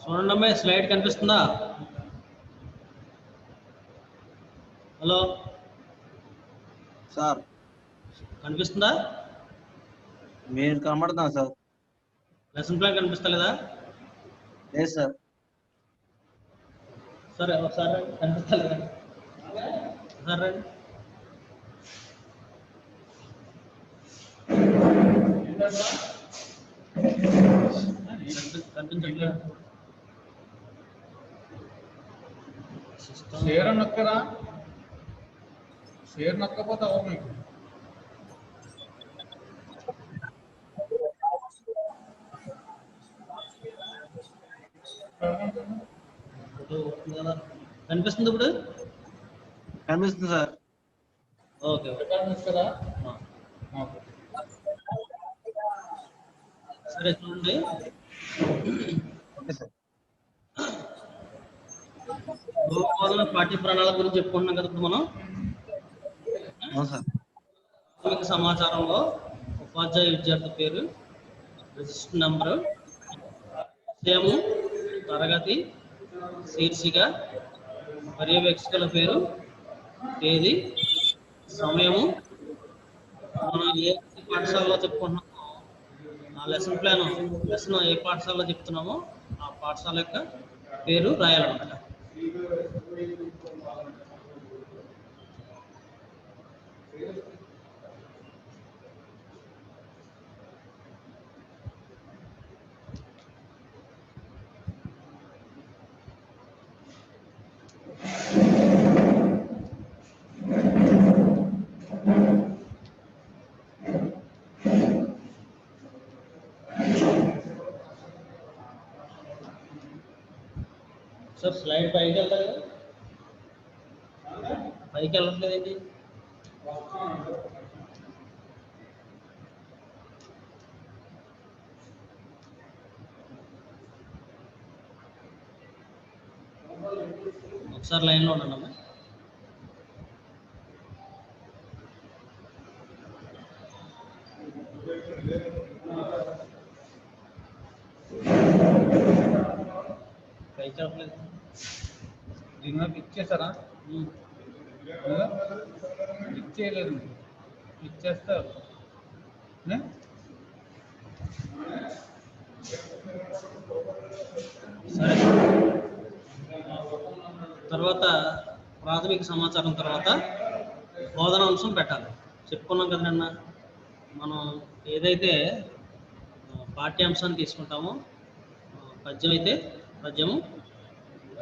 చూడండి అమ్మాయి, స్లైడ్ కనిపిస్తుందా? హలో సార్, కనిపిస్తుందా? మీరు కనబడుతున్నా సార్. లెసన్ ప్లాన్ కనిపిస్తలేదా? లేదు సార్. సరే ఒకసారి కనిపిస్తలేదా? ఒకసారి రండి. కనిపించట్లేదు. షేర్ నొక్కరా, షేర్ నొక్కపోతే అవ్వ మీకు. కనిపిస్తుంది ఇప్పుడు? కనిపిస్తుంది సార్. ఓకే నొక్కరా. సరే చూడండి. Okay sir. బహుబోధన పాఠ్య ప్రణాళిక గురించి చెప్పుకుంటున్నాం కదా ఇప్పుడు మనం. అవును సార్. ప్రాథమిక సమాచారంలో ఉపాధ్యాయ విద్యార్థి పేరు, రిజిస్టర్ నంబరు, విషయము, తరగతి, శీర్షిక, పర్యవేక్షకుల పేరు, తేదీ, సమయము, మనం ఏ పాఠశాలలో చెప్పుకుంటున్నామో ఆ లెసన్ ప్లాన్, లెసన్ ఏ పాఠశాలలో చెప్తున్నామో ఆ పాఠశాల యొక్క పేరు రాయాలన్నమాట. సార్ స్లైడ్ పైకి వెళ్తారు కదా, పైకి వెళ్ళట్లేదు ఏంటి? ఒకసారి లైన్లో ఉండండి అమ్మా. పైకి వెళ్ళట్లేదు. దీనిలో ఇచ్చేసారా? ఇచ్చేయలేదు, ఇచ్చేస్తారు. సరే, తర్వాత ప్రాథమిక సమాచారం తర్వాత బోధన అంశం పెట్టాలి. చెప్పుకున్నాం కదా నిన్న, మనం ఏదైతే పాఠ్యాంశాన్ని తీసుకుంటామో, పద్యం అయితే పద్యము,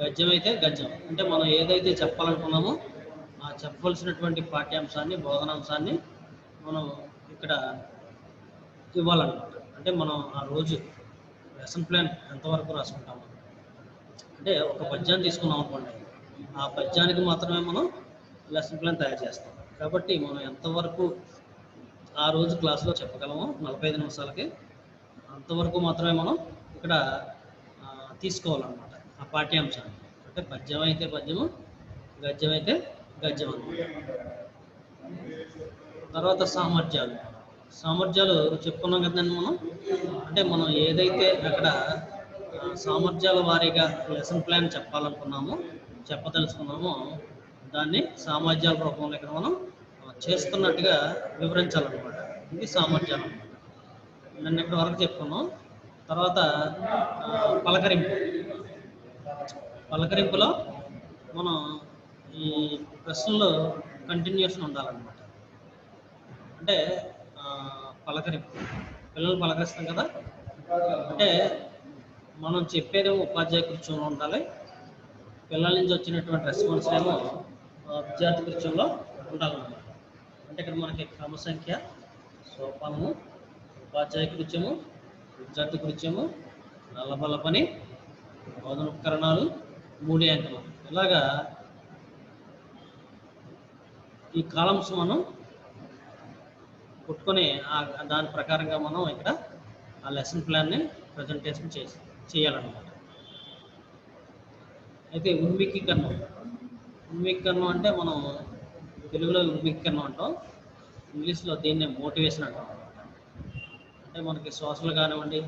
గద్యం అయితే గద్యం, అంటే మనం ఏదైతే చెప్పాలనుకున్నామో ఆ చెప్పవలసినటువంటి పాఠ్యాంశాన్ని, బోధనాంశాన్ని మనం ఇక్కడ ఇవ్వాలన్నమాట. అంటే మనం ఆ రోజు లెసన్ ప్లాన్ ఎంతవరకు రాసుకుంటాము, అంటే ఒక పద్యాన్ని తీసుకున్నాం అనుకోండి, ఆ పద్యానికి మాత్రమే మనం లెసన్ ప్లాన్ తయారు చేస్తాం. కాబట్టి మనం ఎంతవరకు ఆ రోజు క్లాసులో చెప్పగలమో 45 నిమిషాలకి, అంతవరకు మాత్రమే మనం ఇక్కడ తీసుకోవాలన్నమాట ఆ పాఠ్యాంశాన్ని. అంటే పద్యం అయితే పద్యము, గద్యం అయితే గద్యం అన్నమాట. తర్వాత సామర్థ్యాలు, సామర్థ్యాలు చెప్పుకున్నాం కదండి మనం. అంటే మనం ఏదైతే అక్కడ సామర్థ్యాల వారీగా లెసన్ ప్లాన్ చెప్పాలనుకున్నామో, చెప్పదలుచుకున్నామో, దాన్ని సామర్థ్యాల రూపంలో ఇక్కడ మనం చేస్తున్నట్టుగా వివరించాలన్నమాట. ఇది సామర్థ్యాలు అన్నమాట. నిన్న ఇప్పటి వరకు చెప్పుకున్నాం. తర్వాత పలకరింపు, పలకరింపులో మనం ఈ ప్రశ్నలు కంటిన్యూషన్ ఉండాలన్నమాట. అంటే పలకరింపు, పిల్లలు పలకరిస్తాం కదా, అంటే మనం చెప్పేదేమో ఉపాధ్యాయ కృత్యంలో ఉండాలి, పిల్లల నుంచి వచ్చినటువంటి రెస్పాన్స్ ఏమో విద్యార్థి కృత్యంలో ఉండాలన్నమాట. అంటే ఇక్కడ మనకి క్రమసంఖ్య, సోపానము, ఉపాధ్యాయ కృత్యము, విద్యార్థి కృత్యము, నల్లబల్ల పని, బోధన ఉపకరణాలు, 3 అంకణం, ఇలాగా ఈ కాలమ్స్ మనం కొట్టుకొని దాని ప్రకారంగా మనం ఇక్కడ ఆ లెసన్ ప్లాన్ని ప్రజెంటేషన్ చేయాలన్నమాట. అయితే ఉన్ముఖీకరణం, ఉన్ముఖీకరణం అంటే మనం తెలుగులో ఉన్ముఖీకరణం అంటాం, ఇంగ్లీష్లో దీన్ని మోటివేషన్ అంటాం. అంటే మనకి సోషల్ కానివ్వండి,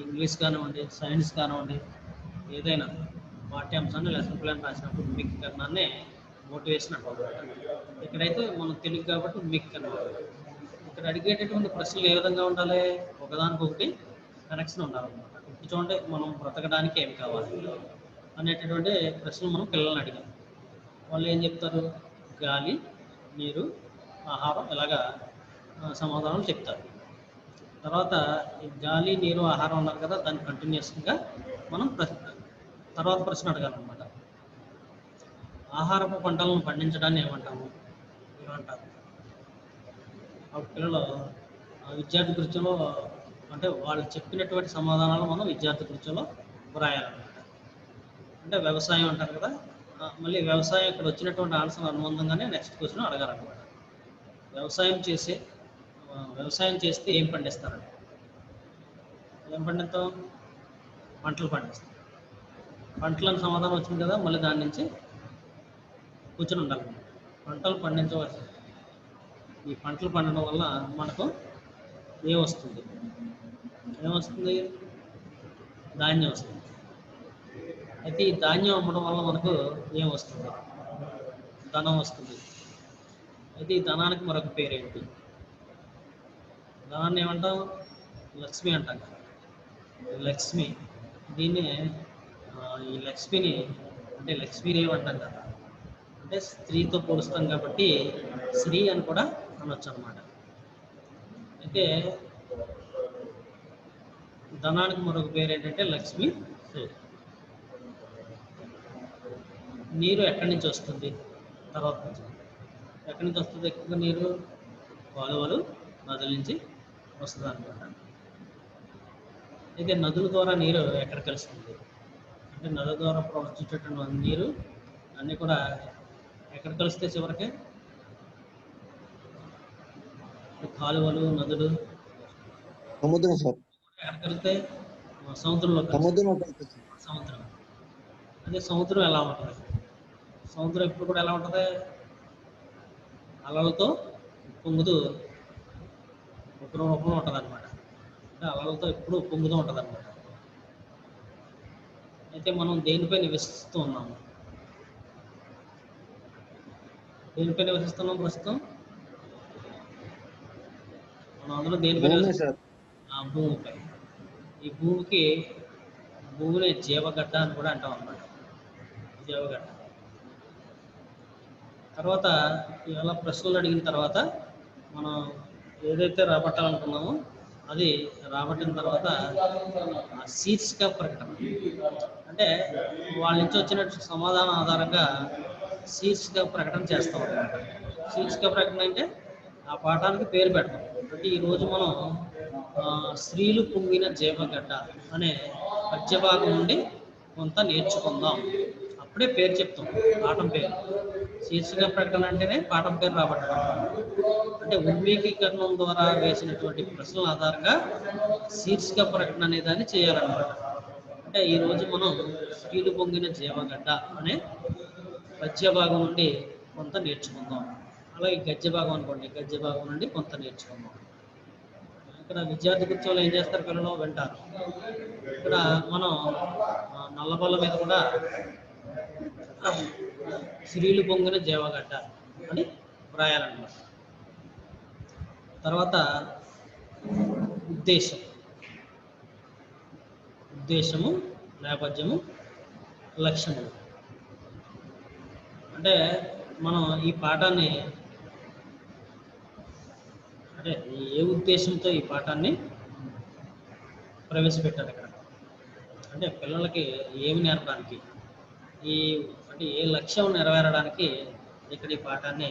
ఇంగ్లీష్ కానివ్వండి, సైన్స్ కానివ్వండి, ఏదైనా పాఠ్యాంశాన్ని లెసన్ ప్లాన్ రాసినప్పుడు మిక్ కన్నానే మోటివేషన్ అంటారు. ఇక్కడైతే మనం తెలుగు కాబట్టి మిక్ అన్నమాట. ఇక్కడ అడిగేటటువంటి ప్రశ్నలు ఏ విధంగా ఉండాలి? ఒకదానికొకటి కనెక్షన్ ఉండాలన్నమాట. ఇప్పుడు చూడండి, మనం బ్రతకడానికి ఏమి కావాలి అనేటటువంటి ప్రశ్నలు మనం పిల్లల్ని అడిగాం. వాళ్ళు ఏం చెప్తారు? గాలి, నీరు, ఆహారం, ఇలాగా సమాధానాలు చెప్తారు. తర్వాత ఈ గాలి, నీరు, ఆహారం ఉన్నారు కదా, దాన్ని కంటిన్యూస్గా మనం తర్వాత ప్రశ్న అడగాలన్నమాట. ఆహారపు పంటలను పండించడాన్ని ఏమంటాము? ఏమంటారు? అప్పుడు పిల్లలు విద్యార్థి కృత్యంలో, అంటే వాళ్ళు చెప్పినటువంటి సమాధానాలు మనం విద్యార్థి కృత్యంలో వ్రాయాలన్నమాట. అంటే వ్యవసాయం అంటారు కదా, మళ్ళీ వ్యవసాయం ఇక్కడ వచ్చినటువంటి ఆన్సర్ అనుబంధంగానే నెక్స్ట్ క్వశ్చన్ అడగాలన్నమాట. వ్యవసాయం చేస్తే ఏం పండిస్తారండి? ఏం పండిస్తాం? పంటలు పండిస్తాం. పంటలను సమాధానం వచ్చింది కదా, మళ్ళీ దాని నుంచి కూర్చొని ఉండాలి. పంటలు పండించవలసి, ఈ పంటలు పండడం వల్ల మనకు ఏమొస్తుంది? ధాన్యం వస్తుంది. అయితే ఈ ధాన్యం అమ్మడం వల్ల మనకు ఏం వస్తుంది? ధనం వస్తుంది. అయితే ఈ ధనానికి మరొక పేరేంటి? ధనాన్ని ఏమంటాం? లక్ష్మి అంటాం కదా, లక్ష్మి. దీన్ని ఈ లక్ష్మిని అంటే లక్ష్మీదేవి అంటాం కదా, అంటే స్త్రీతో పోలుస్తాం కాబట్టి స్త్రీ అని కూడా అనొచ్చు అన్నమాట. అయితే ధనానికి మరొక పేరు ఏంటంటే లక్ష్మి. నీరు ఎక్కడి నుంచి వస్తుంది? తర్వాత నుంచి ఎక్కడి నుంచి వస్తుంది? ఎక్కువగా నీరు కాలువలు, నదుల నుంచి వస్తుంది అనమాట. అయితే నదుల ద్వారా నీరు ఎక్కడ కలుస్తుంది? అంటే నదుల ద్వారా ప్రవహించేటటువంటి నీరు అన్నీ కూడా ఎక్కడ కలుస్తాయి? చివరికి కాలువలు, నదులు సముద్రం సార్. ఎక్కడ కలుస్తాయి? సముద్రంలో సముద్రం. అదే సముద్రం ఎలా ఉంటుంది? సముద్రం ఎప్పుడు కూడా ఎలా ఉంటుంది? అలలతో పొంగుతూ ఒక రూపంలో ఉంటుంది అనమాట. అంటే అలలతో ఎప్పుడు పొంగుతూ ఉంటుంది అనమాట. అయితే మనం దేనిపై నివసిస్తూ ఉన్నాము? దేనిపై నివసిస్తున్నాం ప్రస్తుతం? మనం అందులో దేనిపై నివసిస్తున్నాం? భూమిపై. ఈ భూమిని జీవగడ్డ అని కూడా అంటాం అన్నమాట. జీవగడ్డ. తర్వాత ఇలా ప్రశ్నలు అడిగిన తర్వాత మనం ఏదైతే రాబట్టాలనుకున్నామో అది రాబట్టిన తర్వాత శీర్షిక ప్రకటన, అంటే వాళ్ళ నుంచి వచ్చిన సమాధానం ఆధారంగా శీర్షిక ప్రకటన చేస్తాం అన్నమాట. శీర్షిక ప్రకటన అంటే ఆ పాఠానికి పేరు పెట్టడం. అంటే ఈరోజు మనం స్త్రీలు పొంగిన జీవగడ్డ అనే పద్యభాగం నుండి కొంత నేర్చుకుందాం. అప్పుడే పేరు చెప్తాం, పాఠం పేరు. శీర్షిక ప్రకటన అంటేనే పాఠం పేరు రాబట్టడం. అంటే ఉన్మీకీకరణం ద్వారా వేసినటువంటి ప్రశ్నల ఆధారంగా శీర్షిక ప్రకటన అనే దాన్ని చేయాలన్నమాట. అంటే ఈరోజు మనం స్త్రీలు పొంగిన జీవగడ్డ అనే పద్య భాగం నుండి కొంత నేర్చుకుందాం. అలాగే గద్య భాగం అనుకోండి, గద్య భాగం నుండి కొంత నేర్చుకుందాం. ఇక్కడ విద్యార్థి కూర్చోలు ఏం చేస్తారు? పిల్లలు వింటారు. ఇక్కడ మనం నల్లబల్ల మీద కూడా స్త్రీలు పొంగిన జీవగడ్డ అని వ్రాయాలన్నమాట. తర్వాత ఉద్దేశము, నేపథ్యము, లక్ష్యము. అంటే మనం ఈ పాఠాన్ని, అంటే ఏ ఉద్దేశంతో ఈ పాఠాన్ని ప్రవేశపెట్టారు ఇక్కడ, అంటే పిల్లలకి ఏమి నేర్పడానికి, అంటే ఏ లక్ష్యం నెరవేరడానికి ఇక్కడ ఈ పాఠాన్ని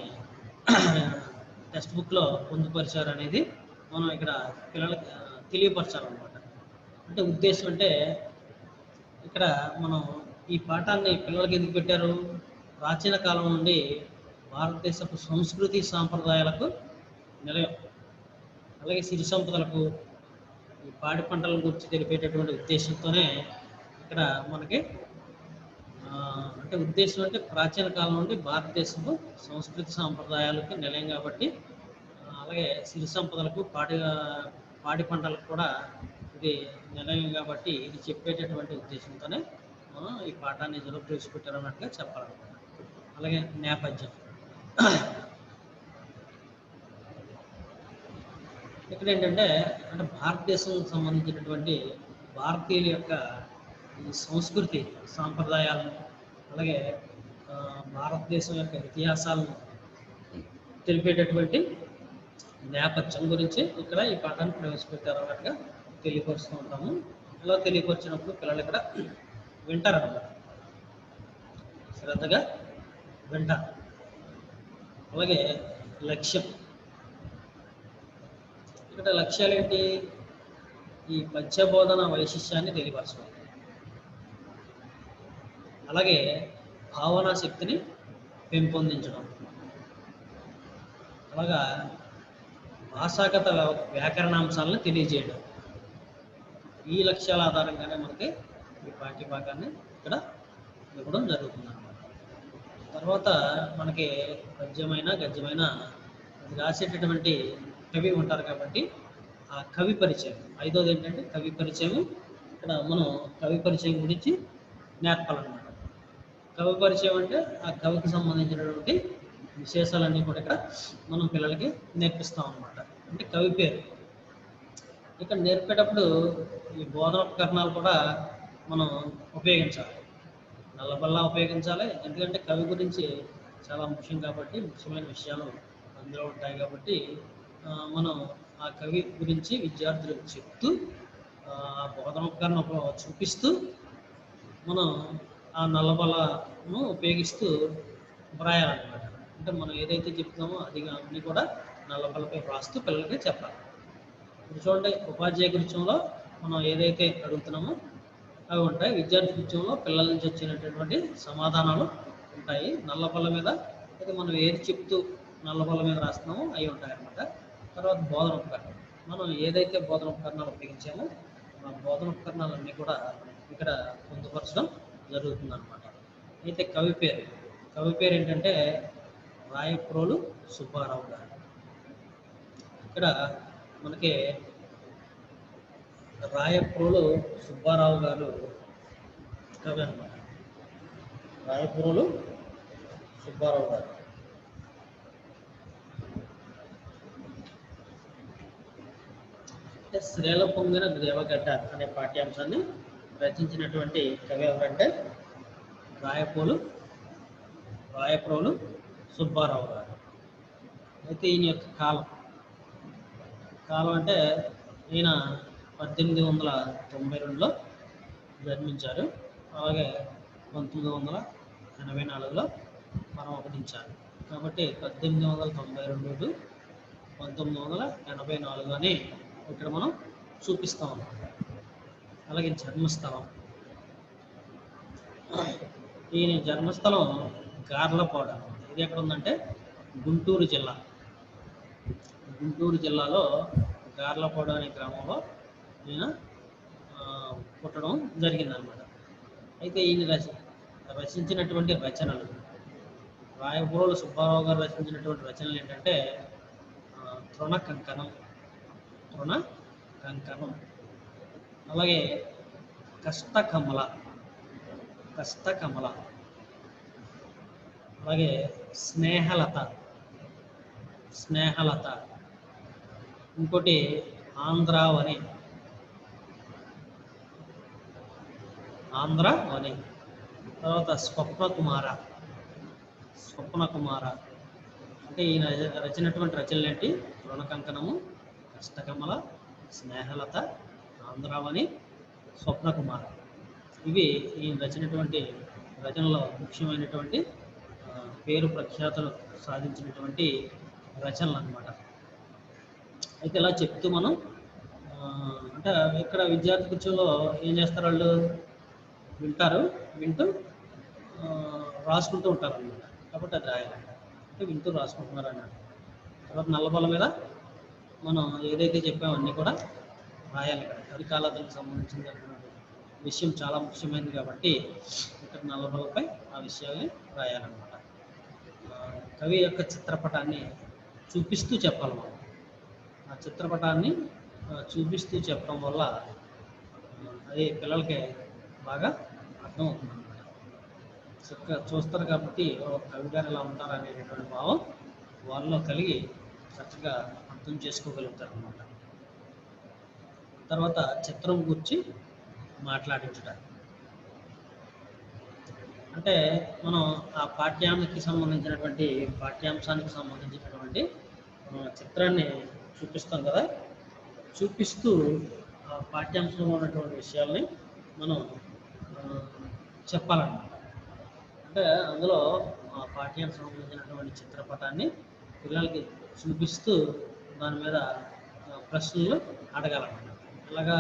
టెక్స్ట్ బుక్లో పొందుపరిచారు అనేది మనం ఇక్కడ పిల్లలకి తెలియపరచాలన్నమాట. అంటే ఉద్దేశం అంటే ఇక్కడ మనం ఈ పాఠాన్ని పిల్లలకి ఎందుకు పెట్టారు? ప్రాచీన కాలం నుండి భారతదేశపు సంస్కృతి సాంప్రదాయాలకు నిలయం, అలాగే సిరి సంపదలకు, ఈ పాడి పంటల గురించి తెలిపేటటువంటి ఉద్దేశంతోనే ఇక్కడ మనకి అంటే ఉద్దేశం అంటే ప్రాచీన కాలం నుండి భారతదేశంలో సంస్కృతి సాంప్రదాయాలకు నిలయం కాబట్టి, అలాగే సిరి సంపదలకు, పాడి పంటలకు కూడా ఇది నిలయం కాబట్టి ఇది చెప్పేటటువంటి ఉద్దేశంతోనే ఈ పాఠాన్ని నిజంలో ప్రవేశపెట్టారు అన్నట్టుగా చెప్పాలన్నమాట. అలాగే నేపథ్యం. ఇక్కడ ఏంటంటే అంటే భారతదేశం సంబంధించినటువంటి భారతీయుల యొక్క ఈ సంస్కృతి సాంప్రదాయాలను అలాగే భారతదేశం యొక్క ఇతిహాసాలను తెలిపేటటువంటి నేపథ్యం గురించి ఇక్కడ ఈ పాఠాన్ని ప్రవేశపెట్టారు అన్నట్టుగా తెలియపరుస్తూ ఉంటాము. ఇలా తెలియపరిచినప్పుడు పిల్లలు ఇక్కడ వింటారు అన్నమాట, శ్రద్ధగా వింటారు. అలాగే లక్ష్యం. ఇక్కడ లక్ష్యాలు ఏంటి? ఈ పద్యబోధన వైశిష్యాన్ని తెలియపరచడం, అలాగే భావనా శక్తిని పెంపొందించడం, అలాగా భాషాగత వ్యాకరణాంశాలను తెలియజేయడం. ఈ లక్ష్యాల ఆధారంగానే మనకి ఈ పాఠ్యభాగాన్ని ఇక్కడ ఇవ్వడం జరుగుతుంది అన్నమాట. తర్వాత మనకి పద్యమైన గద్యమైన అది రాసేటటువంటి కవి ఉంటారు కాబట్టి ఆ కవి పరిచయం. ఐదోది ఏంటంటే కవి పరిచయం. ఇక్కడ మనం కవి పరిచయం గురించి నేర్పాలన్నమాట. కవి పరిచయం అంటే ఆ కవికి సంబంధించినటువంటి విశేషాలన్నీ కూడా ఇక్కడ మనం పిల్లలకి నేర్పిస్తాం అన్నమాట. అంటే కవి పేరు ఇక్కడ నేర్పేటప్పుడు ఈ బోధనోపకరణాలు కూడా మనం ఉపయోగించాలి, నల్లబల్లా ఉపయోగించాలి. ఎందుకంటే కవి గురించి చాలా ముఖ్యం కాబట్టి, ముఖ్యమైన విషయాలు అందులో ఉంటాయి కాబట్టి మనం ఆ కవి గురించి విద్యార్థులకు చెప్తూ ఆ బోధనోపకరణం చూపిస్తూ మనం ఆ నల్లబల్లను ఉపయోగిస్తూ వ్రాయాలన్నమాట. అంటే మనం ఏదైతే చెప్తామో అది అన్నీ కూడా నల్లబల్లపై వ్రాస్తూ పిల్లలకి చెప్పాలి. ఇప్పుడు చూడండి, ఉపాధ్యాయ కృత్యంలో మనం ఏదైతే అడుగుతున్నామో అవి ఉంటాయి. విద్యార్థి కృత్యంలో పిల్లల నుంచి వచ్చినటువంటి సమాధానాలు ఉంటాయి. నల్లబల్ల మీద అయితే మనం ఏది చెప్తూ నల్లబల్ల మీద రాస్తున్నామో అవి ఉంటాయి అన్నమాట. తర్వాత బోధన ఉపకరణం. మనం ఏదైతే బోధన ఉపకరణాలు ఉపయోగించామో ఆ బోధన ఉపకరణాలన్నీ కూడా ఇక్కడ పొందుపరచడం జరుగుతుంది అన్నమాట. అయితే కవి పేరు ఏంటంటే రాయప్రోలు సుబ్బారావు గారు. ఇక్కడ మనకి రాయప్రోలు సుబ్బారావు గారు కవి అన్నమాట. రాయప్రోలు సుబ్బారావు గారు శ్రీల పొంగిన దేవగడ్డ అనే పాఠ్యాంశాన్ని రచించినటువంటి కవి ఎవరంటే రాయప్రోలు సుబ్బారావు గారు. అయితే ఈయన యొక్క కాలం అంటే ఈయన 1892లో జన్మించారు. అలాగే 1984లో పరమపదించారు. కాబట్టి 1892 టు 1984 అని ఇక్కడ మనం చూపిస్తాం అన్నమాట. అలాగే జన్మస్థలం. ఈయన జన్మస్థలం గార్లపాడు. ఇది ఎక్కడ ఉందంటే గుంటూరు జిల్లాలో గార్లపాడు అనే గ్రామంలో ఈయన పుట్టడం జరిగిందనమాట. అయితే ఈయన రచించినటువంటి రచనలు, రాయప్రోలు సుబ్బారావు గారు రచించినటువంటి రచనలు ఏంటంటే తృణ కంకణం, అలాగే కష్టకమల, అలాగే స్నేహలత, ఇంకోటి ఆంధ్రావని, తర్వాత స్వప్నకుమార. అంటే ఈయన రచనటువంటి రచనలు ఏంటి? రుణకంకణము, కష్టకమల, స్నేహలత, ఆంధ్రావని, స్వప్నకుమార. ఇవి ఈయన రచనటువంటి రచనలో ముఖ్యమైనటువంటి పేరు ప్రఖ్యాతులు సాధించినటువంటి రచనలు అన్నమాట. అయితే ఇలా చెప్తూ మనం అంటే ఇక్కడ విద్యార్థి కృత్యంలో ఏం చేస్తారు, వాళ్ళు వింటూ రాసుకుంటూ ఉంటారు అన్నమాట. కాబట్టి అది రాయాలంట. అంటే వింటూ రాసుకుంటున్నారు అన్నట్టు. తర్వాత నల్లబల్ల మీద మనం ఏదైతే చెప్పామో అన్నీ కూడా రాయాలి. ఇక్కడ కవికాలాలకు సంబంధించిన విషయం చాలా ముఖ్యమైనది కాబట్టి ఇక్కడ నల్లబల్లపై ఆ విషయాన్ని రాయాలన్నమాట. కవి యొక్క చిత్రపటాన్ని చూపిస్తూ చెప్పాలి మనం. ఆ చిత్రపటాన్ని చూపిస్తూ చెప్పడం వల్ల అది పిల్లలకి బాగా అర్థం అవుతుంది అనమాట. చక్కగా చూస్తారు కాబట్టి ఒక కవి గారు ఎలా ఉంటారు అనేటటువంటి భావం వాళ్ళలో కలిగి చక్కగా అర్థం చేసుకోగలుగుతారు అనమాట. తర్వాత చిత్రం గురించి మాట్లాడించుట అంటే మనం ఆ పాఠ్యాంశానికి సంబంధించినటువంటి చిత్రాన్ని చూపిస్తాం కదా. చూపిస్తూ ఆ పాఠ్యాంశంలో ఉన్నటువంటి విషయాల్ని మనం చెప్పాలన్నమాట. అంటే అందులో ఆ పాఠ్యాంశం సంబంధించినటువంటి చిత్రపటాన్ని పిల్లలకి చూపిస్తూ దాని మీద ప్రశ్నలు అడగాలన్నమాట. అలాగా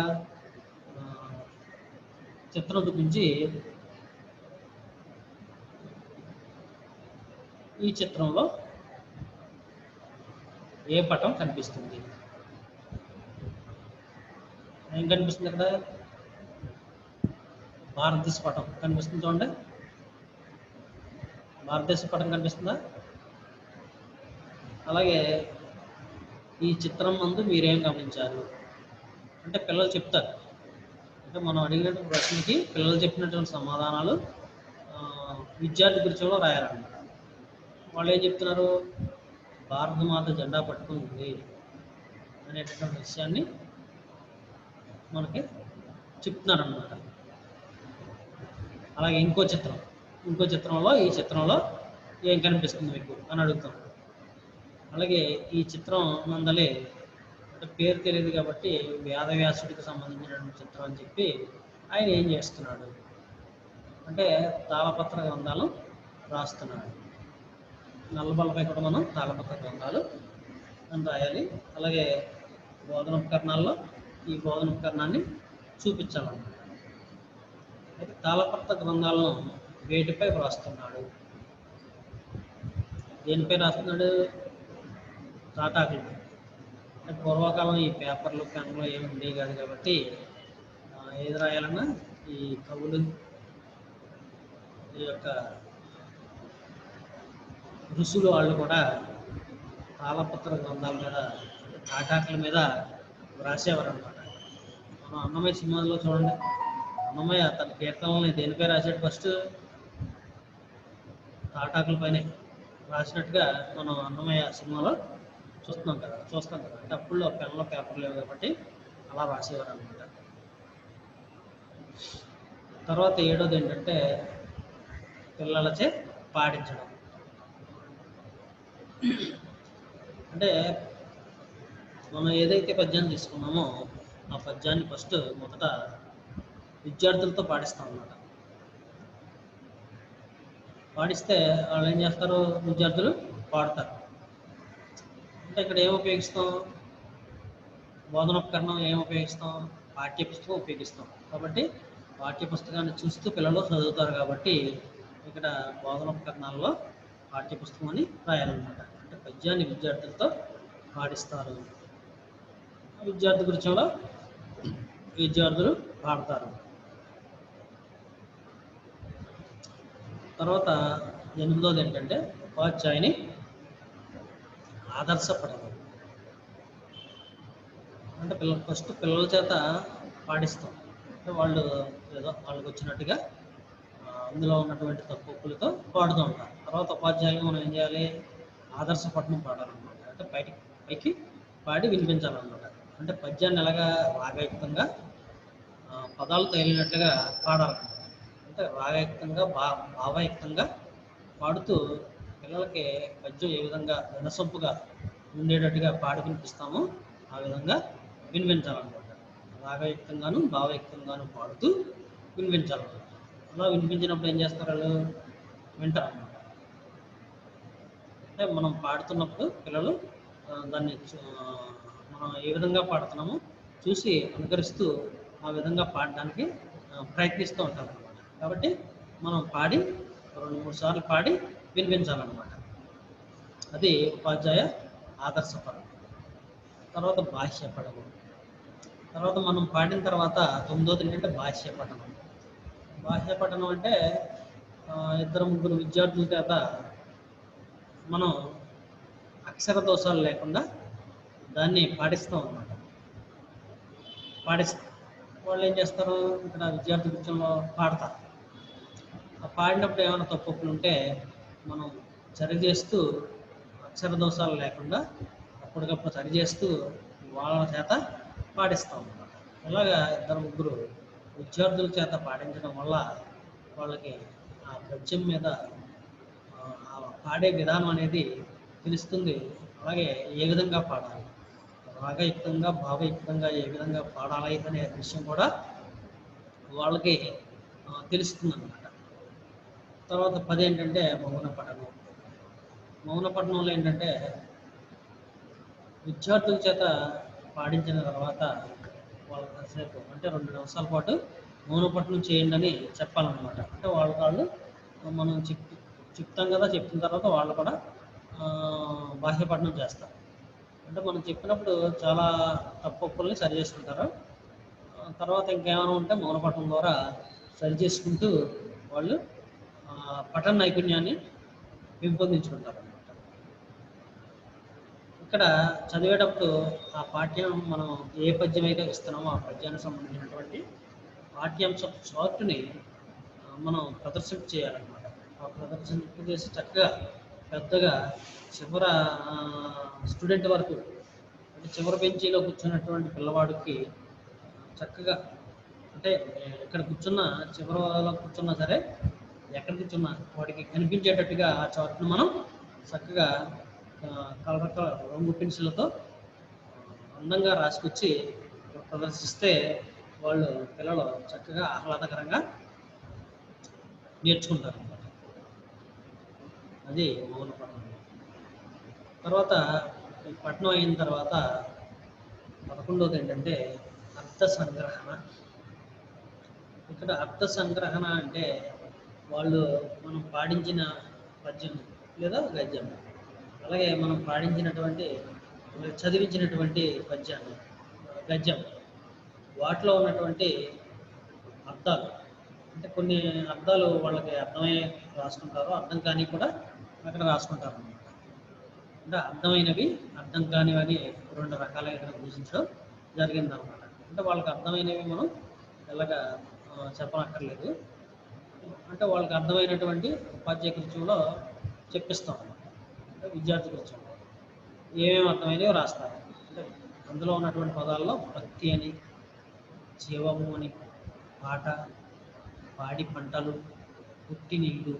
చిత్రం గురించి ఈ చిత్రంలో ఏ పటం కనిపిస్తుంది? ఏం కనిపిస్తుంది అక్కడ? భారతదేశ పటం కనిపిస్తుంది చూడండి. భారతదేశ పటం కనిపిస్తుందా? అలాగే ఈ చిత్రం నందు మీరేం గమనించారు అంటే పిల్లలు చెప్తారు. అంటే మనం అడిగినటువంటి ప్రశ్నకి పిల్లలు చెప్పినటువంటి సమాధానాలు విద్యార్థి గురించిలో రాయాలన్నమాట. వాళ్ళు ఏం చెప్తున్నారు? భారతమాత జెండా పట్టుకుని ఉంది అనేటటువంటి విషయాన్ని మనకి చెప్తున్నారు అన్నమాట. అలాగే ఇంకో చిత్రంలో ఈ చిత్రంలో ఏం కనిపిస్తుంది మీకు అని అడుగుతాం. అలాగే ఈ చిత్రం నందలి అంటే పేరు తెలియదు కాబట్టి వేదవ్యాసుడికి సంబంధించినటువంటి చిత్రం అని చెప్పి ఆయన ఏం చేస్తున్నాడు అంటే తాళపత్ర గ్రంథాలు రాస్తున్నాడు. నల్లబలపై కూడా మనం తాళపత్ర గ్రంథాలు అని రాయాలి. అలాగే బోధనోపకరణాల్లో ఈ బోధనోపకరణాన్ని చూపించాలన్నమాట. అయితే తాళపత్ర గ్రంథాలను వేటిపై వ్రాస్తున్నాడు? దేనిపై రాస్తున్నాడు? తాటాకులు. అంటే పూర్వకాలం ఈ పేపర్లు పెన్నులు ఏమి ఉండేవి కాదు కాబట్టి ఏది రాయాలన్నా ఈ కవులు ఈ యొక్క ఋషులు వాళ్ళు కూడా తాళపత్ర గ్రంథాల మీద తాటాకుల మీద రాసేవారు అనమాట. మనం అన్నమయ్య సినిమాలో చూడండి, అన్నమయ్య తన కీర్తనల్ని దేనిపై రాశాడు? ఫస్ట్ తాటాకుల పైనే రాసినట్టుగా మనం అన్నమయ్య సినిమాలో చూస్తాం కదా. అంటే అప్పుడు పెన్నులో పేపర్ లేవు కాబట్టి అలా రాసేవారు అనమాట. తర్వాత ఏడోది ఏంటంటే పిల్లలచే పాడించడం. అంటే మనం ఏదైతే పద్యాన్ని తీసుకున్నామో ఆ పద్యాన్ని ఫస్ట్ మొదట విద్యార్థులతో పాడిస్తాం అన్నమాట. పాడిస్తే వాళ్ళు ఏం చేస్తారు? విద్యార్థులు పాడతారు. అంటే ఇక్కడ ఏం ఉపయోగిస్తాం? బోధనోపకరణం ఏం ఉపయోగిస్తాం? పాఠ్యపుస్తకం ఉపయోగిస్తాం. కాబట్టి పాఠ్యపుస్తకాన్ని చూస్తూ పిల్లలు చదువుతారు కాబట్టి ఇక్కడ బోధనోపకరణాల్లో పాఠ్యపుస్తకం అని రాయాలన్నమాట. అంటే పద్యాన్ని విద్యార్థులతో పాడిస్తారు. విద్యార్థి గురించంలో విద్యార్థులు పాడతారు. తర్వాత ఎనిమిదోది ఏంటంటే ఉపాధ్యాయుని ఆదర్శపడడం. అంటే పిల్లల చేత పాడిస్తాం. అంటే వాళ్ళు ఏదో వాళ్ళకి వచ్చినట్టుగా అందులో ఉన్నటువంటి తప్పులతో పాడుతూ ఉంటారు. తర్వాత ఉపాధ్యాయులు మనం ఏం చేయాలి? ఆదర్శపట్నం పాడాలన్నమాట. అంటే పైకి పాడి వినిపించాలన్నమాట. అంటే పద్యాన్ని ఎలాగా రాగయుక్తంగా పదాలు తగిలినట్లుగా పాడాలన్నమాట. అంటే రాగయుక్తంగా భావయుక్తంగా పాడుతూ పిల్లలకి పద్యం ఏ విధంగా వినసొంపుగా ఉండేటట్టుగా పాడి వినిపిస్తామో ఆ విధంగా వినిపించాలన్నమాట. రాగయుక్తంగాను భావయుక్తంగాను పాడుతూ వినిపించాలన్నమాట. అలా వినిపించినప్పుడు ఏం చేస్తారు? వాళ్ళు వింటారన్నమాట. అంటే మనం పాడుతున్నప్పుడు పిల్లలు దాన్ని మనం ఏ విధంగా పాడుతున్నామో చూసి అనుకరిస్తూ ఆ విధంగా పాడడానికి ప్రయత్నిస్తూ ఉంటారు అన్నమాట. కాబట్టి మనం పాడి 2-3 సార్లు పాడి వినిపించాలన్నమాట. అది ఉపాధ్యాయ ఆదర్శపడం. తర్వాత భాష్యపడము. తర్వాత మనం పాడిన తర్వాత 9వ ఏంటంటే భాష్యపఠనం. భాష్యపఠనం అంటే 2-3 విద్యార్థుల చేత మనం అక్షర దోషాలు లేకుండా దాన్ని పాడిస్తాం అన్నమాట. పాడిస్తాం. వాళ్ళు ఏం చేస్తారు? ఇక్కడ విద్యార్థి గురించంలో పాడతారు. ఆ పాడినప్పుడు ఏమైనా తప్పులు ఉంటే మనం సరి చేస్తూ అక్షర దోషాలు లేకుండా అప్పటికప్పుడు సరి చేస్తూ వాళ్ళ చేత పాడిస్తాం అన్నమాట. ఇలాగా ఇద్దరు ముగ్గురు విద్యార్థుల చేత పాడించడం వల్ల వాళ్ళకి ఆ పద్యం మీద ఆ పాడే విధానం అనేది తెలుస్తుంది. అలాగే ఏ విధంగా పాడాలి, రాగయుక్తంగా భావయుక్తంగా ఏ విధంగా పాడాలి అనే విషయం కూడా వాళ్ళకి తెలుస్తుంది అన్నమాట. తర్వాత 10 ఏంటంటే మౌన పఠనం. మౌన పఠనంలో ఏంటంటే విద్యార్థుల చేత పాడించిన తర్వాత వాళ్ళు కాసేపు అంటే 2 నిమిషాల పాటు మౌన పఠనం చేయండి అని చెప్పాలన్నమాట. అంటే వాళ్ళు మనం చెప్తాం కదా, చెప్పిన తర్వాత వాళ్ళు కూడా బాహ్య పఠనం చేస్తారు. అంటే మనం చెప్పినప్పుడు చాలా తప్పుల్ని సరి చేసుకుంటారు. తర్వాత ఇంకేమైనా ఉంటే మౌన పఠనం ద్వారా సరి చేసుకుంటూ వాళ్ళు పఠన నైపుణ్యాన్ని పెంపొందించుకుంటారు అన్నమాట. ఇక్కడ చదివేటప్పుడు ఆ పాఠ్యం మనం ఏ పద్యం అయితే ఇస్తున్నామో ఆ పద్యానికి సంబంధించినటువంటి పాఠ్యాంశ చార్టుని మనం ప్రదర్శన చేయాలన్నమాట. ఆ ప్రదర్శన చేసి చక్కగా పెద్దగా చివర స్టూడెంట్ వరకు అంటే చివరి బెంచీలో కూర్చున్నటువంటి పిల్లవాడికి చక్కగా అంటే ఇక్కడ కూర్చున్న చివరిలో కూర్చున్నా సరే ఎక్కడ కూర్చున్నా వాడికి కనిపించేటట్టుగా ఆ చార్ట్ను మనం చక్కగా కలర్ రంగు పెన్సిల్తో అందంగా రాసుకొచ్చి ప్రదర్శిస్తే వాళ్ళు పిల్లలు చక్కగా ఆహ్లాదకరంగా నేర్చుకుంటారు అన్నమాట. అది మౌన పఠనం. తర్వాత ఈ పఠనం అయిన తర్వాత 11వది ఏంటంటే అర్థ సంగ్రహణ. ఇక్కడ అర్థ సంగ్రహణ అంటే వాళ్ళు మనం పాడించిన పద్యం లేదా గద్యం, అలాగే మనం పాడించినటువంటి చదివించినటువంటి పద్యాన్ని గద్యం వాటిలో ఉన్నటువంటి అర్థాలు అంటే కొన్ని అర్థాలు వాళ్ళకి అర్థమయ్యే రాసుకుంటారు, అర్థం కాని కూడా అక్కడ రాసుకుంటారు అన్నమాట. అంటే అర్థమైనవి అర్థం కానివని 2 రకాలుగా ఇక్కడ సూచించడం జరిగింది అన్నమాట. అంటే వాళ్ళకి అర్థమైనవి మనం ఎలాగా చెప్పనక్కర్లేదు. అంటే వాళ్ళకి అర్థమైనటువంటి ఉపాధ్యాయ కృత్యంలో చెప్పిస్తాం అన్నమాట. అంటే విద్యార్థి కృత్యంలో ఏమేమి అర్థమైనవి రాస్తారు. అంటే అందులో ఉన్నటువంటి పదాల్లో భక్తి అని, జీవము అని, పాట, పాడి పంటలు, పుట్టి నీళ్ళు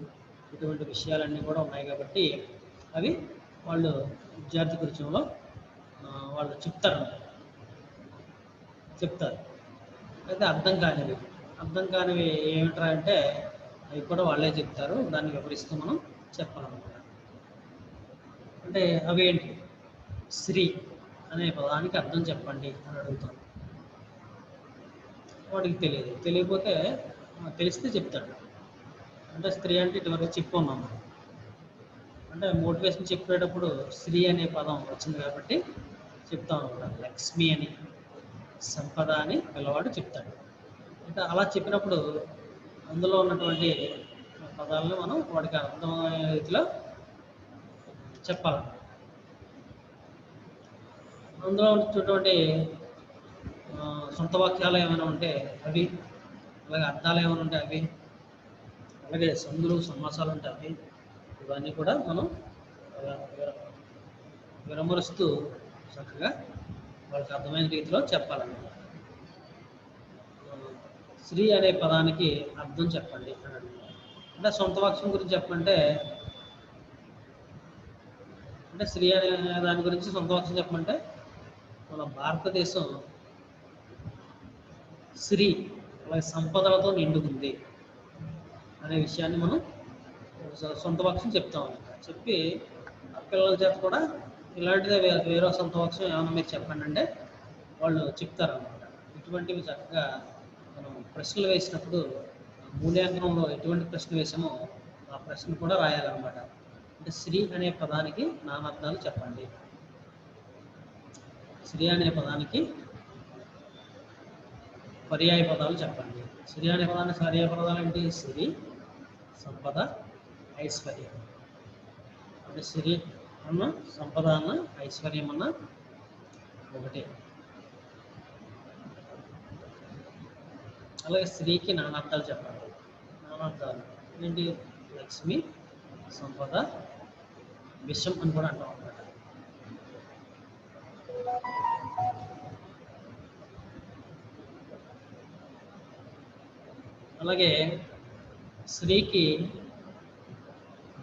ఇటువంటి విషయాలన్నీ కూడా ఉన్నాయి కాబట్టి అవి వాళ్ళు విద్యార్థి కృత్యంలో వాళ్ళు చెప్తారు. అయితే అర్థం కానివి ఏమిట్రా అంటే అవి కూడా వాళ్ళే చెప్తారు, దాన్ని వివరిస్తూ మనం చెప్పాలన్నమాట. అంటే అవి ఏంటి, శ్రీ అనే పదానికి అర్థం చెప్పండి అని అడుగుతాం. వాడికి తెలియకపోతే తెలిస్తే చెప్తాడు. అంటే స్త్రీ అంటే ఇటువరకు చెప్పుకున్నాం మనం. అంటే మోటివేషన్ చెప్పేటప్పుడు శ్రీ అనే పదం వచ్చింది కాబట్టి చెప్తాం అనమాట. లక్ష్మి అని, సంపద అని పిల్లవాడు చెప్తాడు. అంటే అలా చెప్పినప్పుడు అందులో ఉన్నటువంటి పదాలను మనం వాడికి అర్థమయ్యే రీతిలో చెప్పాలి. అందులో ఉన్నటువంటి సొంత వాక్యాలు ఏమైనా ఉంటే అవి, అలాగే అర్థాలు ఏమైనా ఉంటే అవి, అలాగే సందులు సమాసాలు ఉంటే అవి, ఇవన్నీ కూడా మనం విరమరుస్తూ చక్కగా వాళ్ళకి అర్థమైన రీతిలో చెప్పాలన్నమాట. శ్రీ అనే పదానికి అర్థం చెప్పండి అని అడుగుతారు. అంటే సొంత వాక్యం గురించి చెప్పంటే అంటే శ్రీ అనే దాని గురించి సొంత వాక్యం చెప్పమంటే మన భారతదేశం శ్రీ అలాగే సంపదలతో నిండుకుంది అనే విషయాన్ని మనం సొంత వాక్యం చెప్తాం అన్నమాట. చెప్పి ఆ పిల్లల చేత కూడా ఇలాంటిదే వేరే సొంత వాక్యం ఏమైనా మీరు చెప్పండి అంటే వాళ్ళు చెప్తారన్నమాట. ఇటువంటివి చక్కగా మనం ప్రశ్నలు వేసినప్పుడు మూల్యాంకనంలో ఎటువంటి ప్రశ్న వేసామో ఆ ప్రశ్న కూడా రాయాలన్నమాట. అంటే శ్రీ అనే పదానికి నానార్థాలు చెప్పండి, శ్రీ అనే పదానికి పర్యాయ పదాలు చెప్పండి. శ్రీ అనే పదానికి పర్యాయ పదాలు ఏంటి, శ్రీ, సంపద, ఐశ్వర్యం. అంటే శ్రీ అన్న, సంపద అన్న, ఐశ్వర్యం అన్న ఒకటే. అలాగే స్త్రీకి నానార్థాలు చెప్పాలి. నానార్థాలు ఏంటి లక్ష్మి, సంపద, విషం అని కూడా అంటాం అన్నమాట. అలాగే స్త్రీకి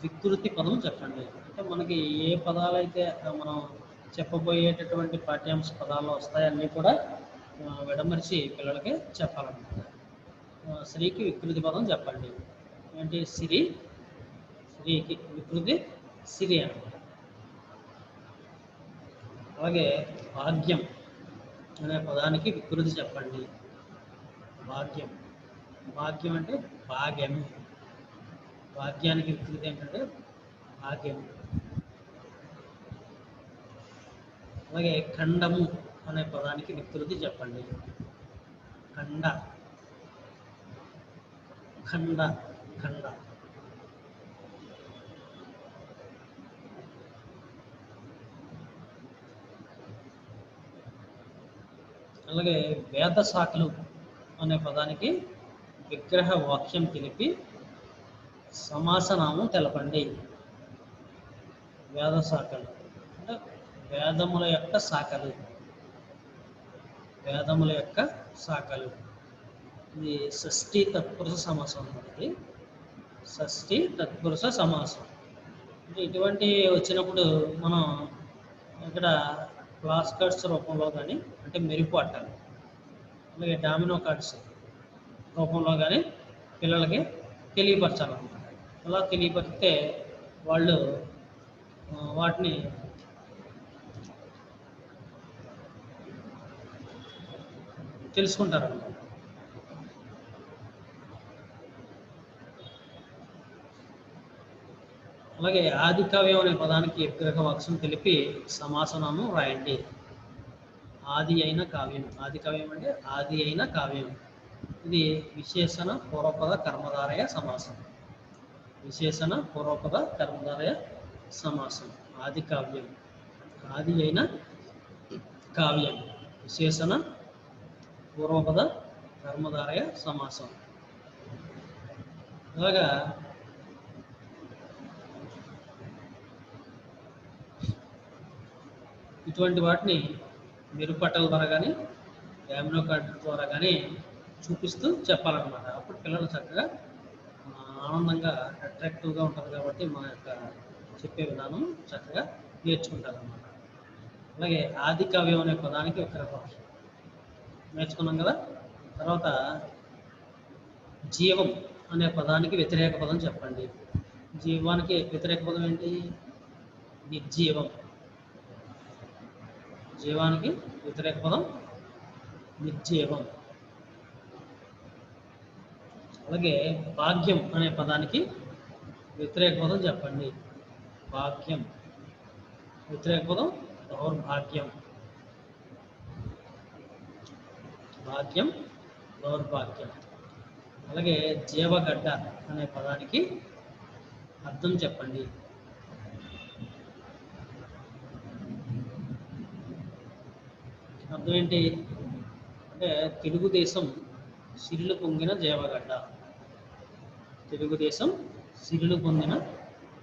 వికృతి పదం చెప్పండి. అంటే మనకి ఏ పదాలు అయితే మనం చెప్పబోయేటటువంటి పాఠ్యాంశ పదాలు వస్తాయో అన్నీ కూడా విడమరిచి పిల్లలకి చెప్పాలన్నమాట. స్త్రీకి వికృతి పదం చెప్పండి. ఏంటి సిరి, స్త్రీకి వికృతి సిరి అన్నమాట. అలాగే భాగ్యం అనే పదానికి వికృతి చెప్పండి. భాగ్యం, భాగ్యం అంటే భాగ్యం. భాగ్యానికి వికృతి ఏంటంటే భాగ్యం. అలాగే ఖండము అనే పదానికి వికృతి చెప్పండి. ఖండ, ఖండ, ఖండ. అలాగే వేద శాఖలు అనే పదానికి విగ్రహ వాక్యం తెలిపి సమాసనామం తెలపండి. వేద శాఖలు అంటే వేదముల యొక్క శాఖలు, వేదముల యొక్క శాఖలు. ఇది షష్ఠి తత్పురుష సమాసం అన్నది. షష్ఠి తత్పురుష సమాసం అంటే ఇటువంటి వచ్చినప్పుడు మనం ఇక్కడ ఫ్లాష్ కార్డ్స్ రూపంలో కానీ, అంటే మెరుపు అట్టాలి, అలాగే డామినో కార్డ్స్ రూపంలో కానీ పిల్లలకి తెలియపరచాలన్నమాట. అలా తెలియపరిస్తే వాళ్ళు వాటిని తెలుసుకుంటారన్నమాట. అలాగే ఆది కావ్యం అనే పదానికి విగ్రహ వాక్యం తెలిపి సమాసనామం రాయండి. ఆది అయిన కావ్యం, ఆది కావ్యం అంటే ఆది అయిన కావ్యం. ఇది విశేషణ పూర్వపద కర్మధారయ సమాసం. విశేషణ పూర్వపద కర్మధారయ సమాసం. ఆది కావ్యం, ఆది అయిన కావ్యం, విశేషణ పూర్వపద కర్మధారయ సమాసం. అలాగా ఇటువంటి వాటిని మెరుపట్టల ద్వారా కానీ, డామినో కార్డు ద్వారా కానీ చూపిస్తూ చెప్పాలన్నమాట. అప్పుడు పిల్లలు చక్కగా ఆనందంగా అట్రాక్టివ్గా ఉంటుంది కాబట్టి మన యొక్క చెప్పే విధానం చక్కగా నేర్చుకుంటారన్నమాట. అలాగే ఆది కావ్యం అనే పదానికి విగ్రహ నేర్చుకున్నాం కదా. తర్వాత జీవం అనే పదానికి వ్యతిరేక పదం చెప్పండి. జీవానికి వ్యతిరేక పదం ఏంటి? నిర్జీవం. జీవానికి వ్యతిరేక పదం నిర్జీవం. అలాగే భాగ్యం అనే పదానికి వ్యతిరేక పదం చెప్పండి. భాగ్యం వ్యతిరేక పదం దౌర్భాగ్యం. భాగ్యం దౌర్భాగ్యం. అలాగే జీవగడ్డ అనే పదానికి అర్థం చెప్పండి. అర్థం ఏంటి అంటే తెలుగుదేశం సిరులు పొంగిన జీవగడ్డ. తెలుగుదేశం సిరులు పొందిన,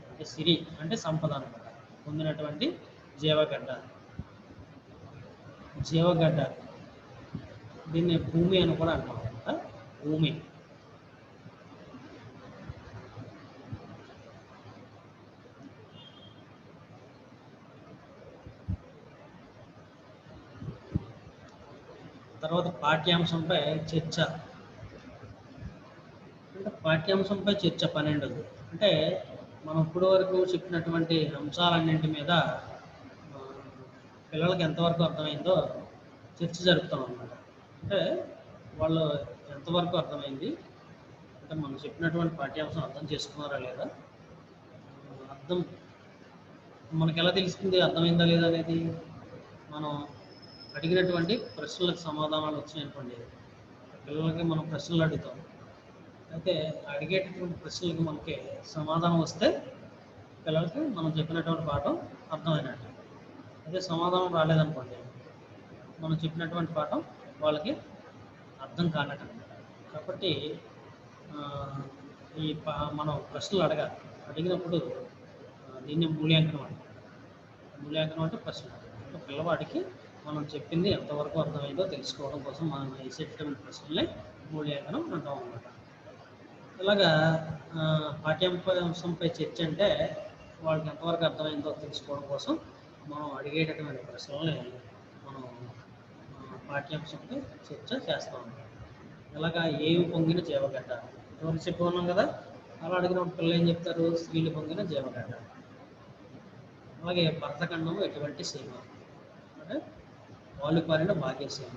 అంటే సిరి అంటే సంపద అనమాట, పొందినటువంటి జీవగడ్డ. జీవగడ్డ దీన్ని భూమి అని కూడా అంటాం అనమాట. భూమి. తర్వాత పాఠ్యాంశంపై చర్చ. అంటే పాఠ్యాంశంపై చర్చ 12. అంటే మనం ఇప్పటి వరకు చెప్పినటువంటి అంశాలన్నింటి మీద పిల్లలకి ఎంతవరకు అర్థమైందో చర్చ జరుపుతాం అన్నమాట. అంటే వాళ్ళు ఎంతవరకు అర్థమైంది, అంటే మనం చెప్పినటువంటి పాఠ్యాంశం అర్థం చేసుకున్నారా లేదా, అర్థం మనకు ఎలా తెలుస్తుంది అర్థమైందా లేదా అనేది మనం అడిగినటువంటి ప్రశ్నలకు సమాధానాలు వచ్చినాయనుకోండి, పిల్లలకి మనం ప్రశ్నలు అడుగుతాం. అయితే అడిగేటటువంటి ప్రశ్నలకు మనకి సమాధానం వస్తే పిల్లలకి మనం చెప్పినటువంటి పాఠం అర్థమైనట్టు. అదే సమాధానం రాలేదనుకోండి, మనం చెప్పినటువంటి పాఠం వాళ్ళకి అర్థం కానట్టు. కాబట్టి మనం ప్రశ్నలు అడగాలి. అడిగినప్పుడు దీన్ని మూల్యాంకనం అంటాం. మూల్యాంకనం అంటే ప్రశ్న. అంటే పిల్లవాడికి మనం చెప్పింది ఎంతవరకు అర్థమైందో తెలుసుకోవడం కోసం మనం వేసేటటువంటి ప్రశ్నలే మూల్యాంకనం అంటాం అన్నమాట. ఇలాగా పాఠ్యాంశంపై చర్చ అంటే వాళ్ళకి ఎంతవరకు అర్థమైందో తెలుసుకోవడం కోసం మనం అడిగేటటువంటి ప్రశ్నల్ని మనం పాఠ్యాంశంపై చర్చ చేస్తూ ఉంటాం. ఇలాగా ఏవి పొంగిన జీవగడ్డ ఎవరు చెప్పుకున్నాం కదా, అలా అడిగినప్పుడు పిల్లలు ఏం చెప్తారు? స్త్రీలు పొంగిన జీవగడ్డ. అలాగే భరతఖండము ఎటువంటి సీమ అంటే వాళ్ళు పారిన భాగ్యసీమ.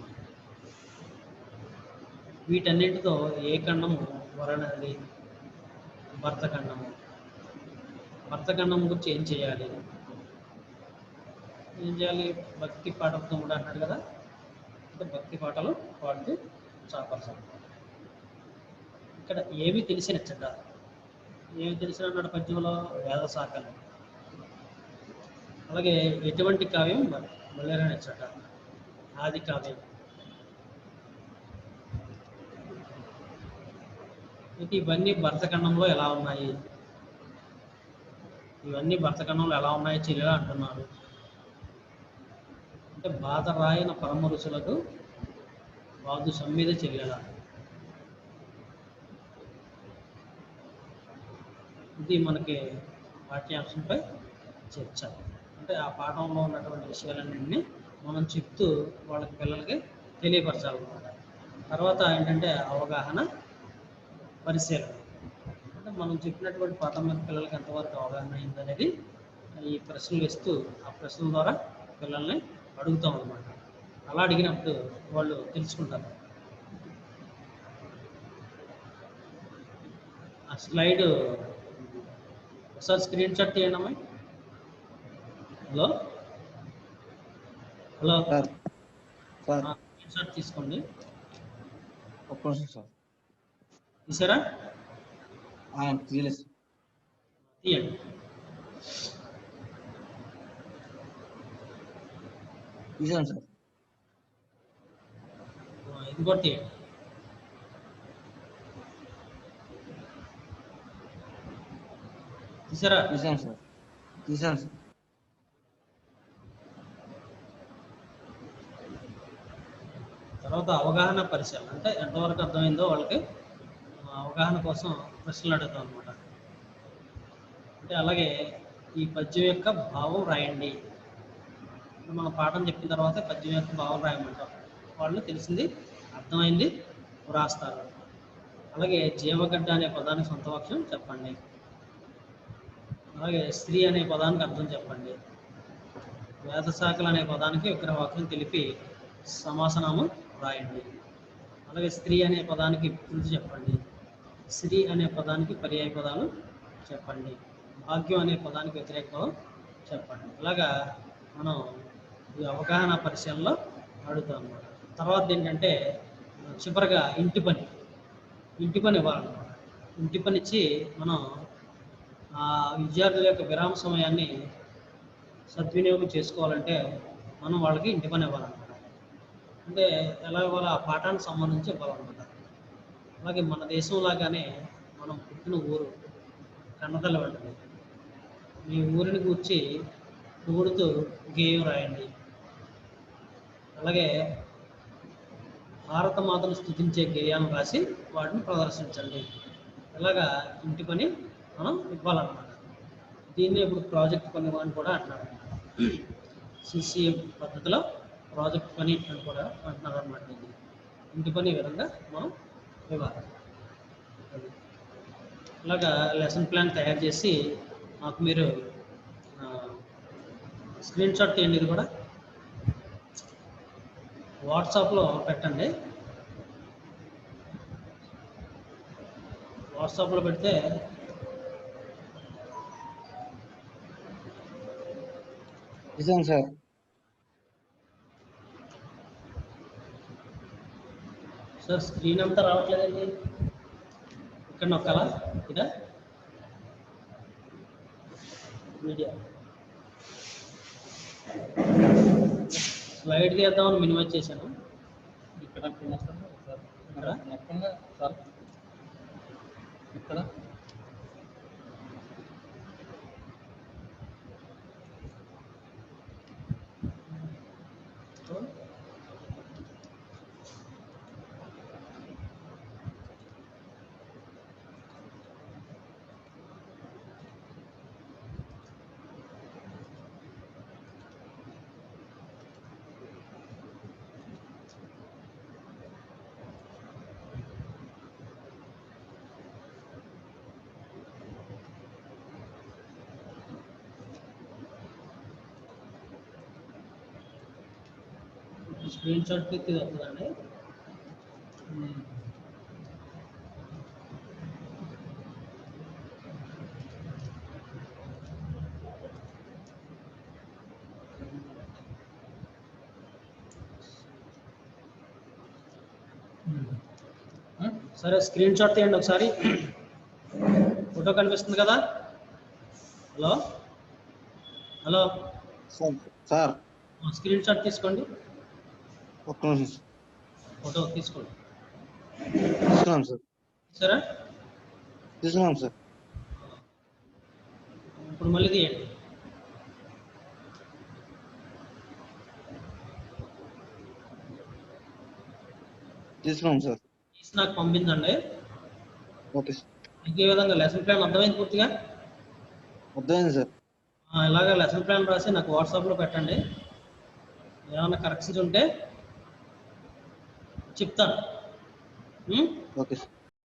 వీటన్నింటితో ఏ ఖండము వరణది? భరతఖండము. భరతఖండం గురించి ఏం చేయాలి? భక్తి పాటలతో కూడా అన్నాడు కదా, అంటే భక్తి పాటలు పాడుతూ చాపరచాలి. ఇక్కడ ఏమి తెలిసిన చెడ్డ, ఏమి తెలిసిన అన్నాడు పద్యంలో? వేద శాఖలు. అలాగే ఎటువంటి కావ్యం? మల్లెరాని చెడ్డ, ఆది కావ్యం. ఇవన్నీ భరతఖండంలో ఎలా ఉన్నాయి? ఇవన్నీ భరతఖండంలో ఎలా ఉన్నాయి చెల్లెలా అంటున్నారు. అంటే బాధరాయన పరమ రుచులకు వాదు సమ్మిద చెల్లెల. ఇది మనకి పాఠ్యాంశంపై చర్చ. అంటే ఆ పాఠంలో ఉన్నటువంటి విషయాలన్నింటినీ మనం చెప్తూ వాళ్ళకి పిల్లలకి తెలియపరచాలన్నమాట. తర్వాత ఏంటంటే అవగాహన పరిశీలన. అంటే మనం చెప్పినటువంటి పాఠం మీద పిల్లలకి ఎంతవరకు అవగాహన అయిందనేది ఈ ప్రశ్నలు ఇస్తూ ఆ ప్రశ్నల ద్వారా పిల్లల్ని అడుగుతాం అన్నమాట. అలా అడిగినప్పుడు వాళ్ళు తెలుసుకుంటారు. ఆ స్లైడ్ ఒకసారి స్క్రీన్ షాట్ తీయండి అమ్మాయి. Hello hello sir sir screen shot తీసుకోండి. ఒక్క నిమిషం సార్. తీసారా? తీయలేదు. తీయండి. తీసాను సార్. ఇది కూడా తీయండి. తీసారా? తీసాను సార్. తీసాను సార్. తర్వాత అవగాహన పరిశీలన అంటే ఎంతవరకు అర్థమైందో వాళ్ళకి అవగాహన కోసం ప్రశ్నలు అడుగుతాం అనమాట. అంటే అలాగే ఈ పద్యం యొక్క భావం రాయండి. మన పాఠం చెప్పిన తర్వాత పద్యం యొక్క భావం రాయమంటాం. వాళ్ళు తెలిసింది అర్థమైంది వ్రాస్తారు. అలాగే జీవగడ్డ అనే పదానికి సొంత వాక్యం చెప్పండి. అలాగే స్త్రీ అనే పదానికి అర్థం చెప్పండి. వేదశాఖలు అనే పదానికి విగ్రహవాక్యం తెలిపి సమాసనామం రాయండి. అలాగే స్త్రీ అనే పదానికి వికృతి చెప్పండి. స్త్రీ అనే పదానికి పర్యాయ పదాలు చెప్పండి. భాగ్యం అనే పదానికి వ్యతిరేక పదం చెప్పండి. ఇలాగా మనం ఈ అవగాహన పరిశీలనలో అడుగుతాం అన్నమాట. తర్వాత ఏంటంటే చివరిగా ఇంటి పని ఇవ్వాలన్నమాట. ఇంటి పని ఇచ్చి మనం విద్యార్థుల యొక్క విరామ సమయాన్ని సద్వినియోగం చేసుకోవాలంటే మనం వాళ్ళకి ఇంటి పని ఇవ్వాలన్నమాట. అంటే ఎలా ఇవ్వాలి? ఆ పాఠానికి సంబంధించి ఇవ్వాలన్నమాట. అలాగే మన దేశంలాగానే మనం పుట్టిన ఊరు కన్నతల్లి వంటిది. మీ ఊరిని కూర్చి పొగుడుతూ గేయం రాయండి. అలాగే భారత మాతను స్తుతించే గేయాలను రాసి వాటిని ప్రదర్శించండి. ఇలాగా ఇంటి పని మనం ఇవ్వాలన్నమాట. దీన్ని ఇప్పుడు ప్రాజెక్ట్ పని అని కూడా అంటున్నారు. సిసిఎం పద్ధతిలో ప్రాజెక్ట్ పని అని కూడా అంటున్నారు అన్నమాట. ఇంటి పని ఈ విధంగా మనం ఇవ్వాలి. ఇలాగా లెసన్ ప్లాన్ తయారు చేసి మాకు మీరు స్క్రీన్ షాట్ తీయండి. ఇది కూడా వాట్సాప్లో పెట్టండి. వాట్సాప్లో పెడితే తీసాను సార్. సార్ స్క్రీన్ అంతా రావట్లేదండి. ఇక్కడ నొక్కాలా? ఇదా మీడియా స్లైడ్ తీద్దామని మినిమైజ్ చేశాను. ఇక్కడ సార్ ఇక్కడ ఇక్కడ స్క్రీన్ షాట్ క్లిక్ ఇది వస్తుందండి. సరే స్క్రీన్ షాట్ తీయండి ఒకసారి. ఫోటో కనిపిస్తుంది కదా? Hello hello sir screen shot తీసుకోండి. ఒక్క నిమిషం ఫోటో తీసుకోండి. తీసుకున్నాం సార్. సరే తీసుకున్నాం సార్. ఇప్పుడు మళ్ళీ తీయండి. తీసుకున్నాం సార్. తీసి నాకు పంపించండి. Okay sir. ఇంకే విధంగా లెసన్ ప్లాన్ అర్థమైంది పూర్తిగా? అర్థమైంది సార్. ఇలాగ లెసన్ ప్లాన్ రాసి నాకు వాట్సాప్లో పెట్టండి. ఏమైనా కరెక్షన్స్ ఉంటే చెప్తాను. Okay sir.